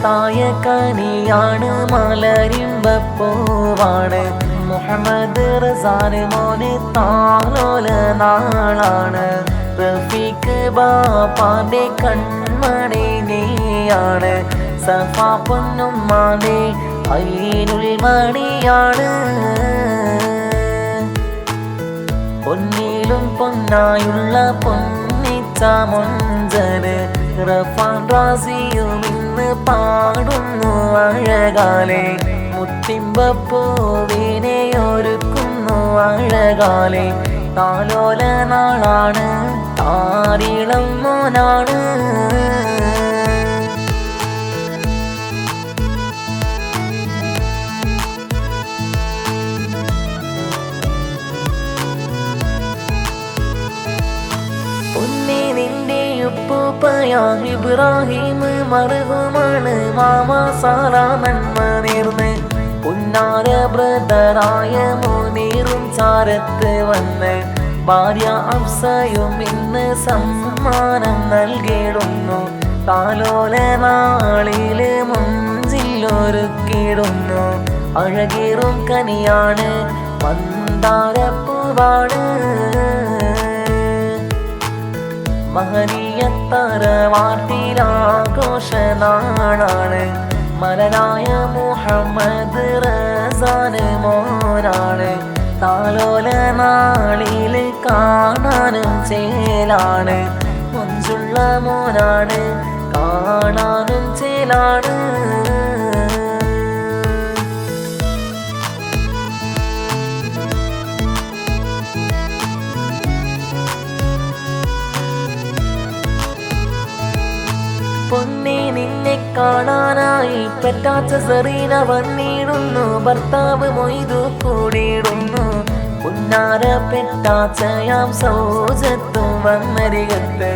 മുത്തായ കനിയാണ് മലരിമ്പപ്പൂവാണ് മുഹമ്മദ് റസാന് മോന് താലോല നാളാണ് റഫീഖ് ബാപ്പാന്റെ കൺമണി നീയാണ് സഫാ പൊന്നുമ്മാന്റെ ഐനുൽ മണിയാണ് പൊന്നിലും പൊന്നായുള്ള പൊന്നിച്ച മൊഞ്ചന് റഫാൻ റാസിയും ഇന്ന് പാടുന്നു അഴകാലെ മുത്തിമ്പപ്പൂവിനെ ഒരുക്കുന്നു അഴകാലെ താലോല നാളാണ് താരിളം മോനാണ് നിന്റെ ഉപ്പൂപ്പയാ ഇബ്രാഹിം മർഹൂമാണ് മാമാ സാറാ നന്മ നേർന്ന് പുന്നാര ബ്രദറായ മുനീറും ചാരത്ത് വന്ന് ഭാര്യ അഫ്സയും ഇന്ന് സമ്മാനം നൽകിയിടുന്നു താലോല നാളില് മുഞ്ചിലൊരുക്കിയിടുന്നു അഴകേറും കനിയാണ് മന്ദാരപ്പൂവാണ് മഹനീയത്തറവാട്ടിലാഘോഷ നാളാണ് മലനായ മുഹമ്മദ് റസാന് മോനാണ് താലോല നാളില് കാണാനും ചേലാണ് മുഞ്ചുള്ള മോനാണ് കാണാനും ചേലാണ് പൊന്നെ നിന്നെ കാണാനായി പെറ്റാച്ച സെറീന വന്നിടുന്നു ഭർത്താവ് മൊയ്തു കൂടിയിടുന്നു പുന്നാര പെറ്റാച്ചയാം സൗജത്തും വന്നരികത്ത്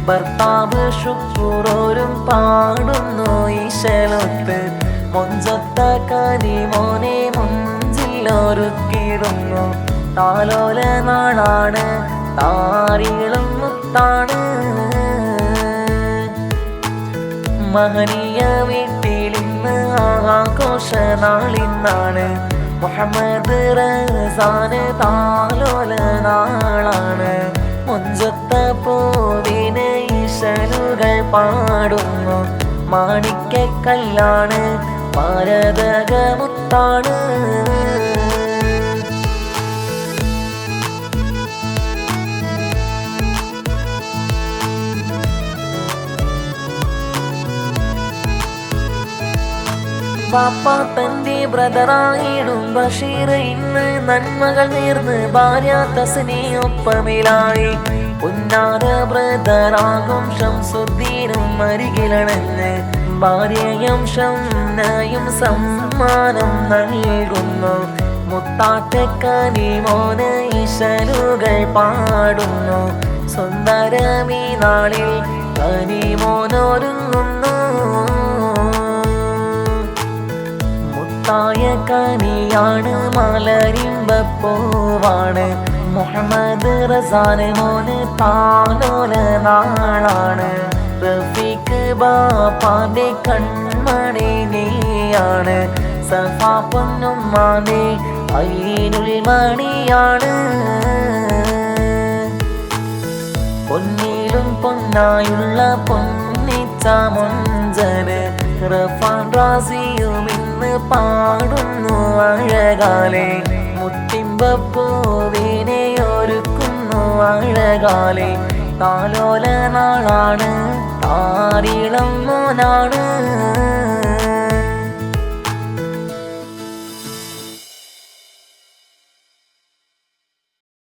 ഭർത്താവ് ശുക്കൂറോരും പാടുന്നു ഈശലൊത്ത് മൊഞ്ചത്ത കനിമോനെ മുഞ്ചിലൊരുക്കിയിടുന്നു താലോല നാളാണ് താരിളം മുത്താണ് മഹനീയ വീട്ടിലിന്ന് ആഘോഷ നാളിന്നാണ് മുഹമ്മദ് റസാന് താലോല നാളാണ് മുഞ്ചത്ത പൂവിനെ ഈശലുകൾ പാടുന്നു മാണിക്കല്ലാണ് മരതകമുത്താണ് വാപ്പ തന്റെ ബ്രദറായിടും ബഷീർ ഇന്ന് നന്മകൾ നേർന്ന് ഭാര്യ തസ്നിയൊപ്പമിലായി പുന്നാര ബ്രദറാകും ഷംസുദ്ദീനും അരികിലണഞ്ഞ് ഭാര്യയും ഷംനയും സമ്മാനം നൽകുന്നു മുത്താട്ട കനിമോന് ഈശലുകൾ പാടുന്നു സുന്ദരമീ നാളിൽ കനിമോനൊരുങ്ങുന്നു മുത്തായ കനിയാണ് മലരിമ്പപ്പൂവാണ് മുഹമ്മദ് റസാന് മോന് താലോല നാളാണ് റഫീഖ് ബാപ്പാന്റെ കൺമണി നീയാണ് സഫാ പൊന്നുമ്മാന്റെ ഐനുൽ മണിയാണ് പൊന്നിലും പൊന്നായുള്ള പൊന്നിച്ച മൊഞ്ചന് റഫാൻ റാസിയും ഇന്ന് പാടുന്നു അഴകാലെ മുത്തിമ്പപ്പൂവിനെ ഒരുക്കുന്നു അഴകാലെ താലോല നാളാണ് താരിളം മോനാണ്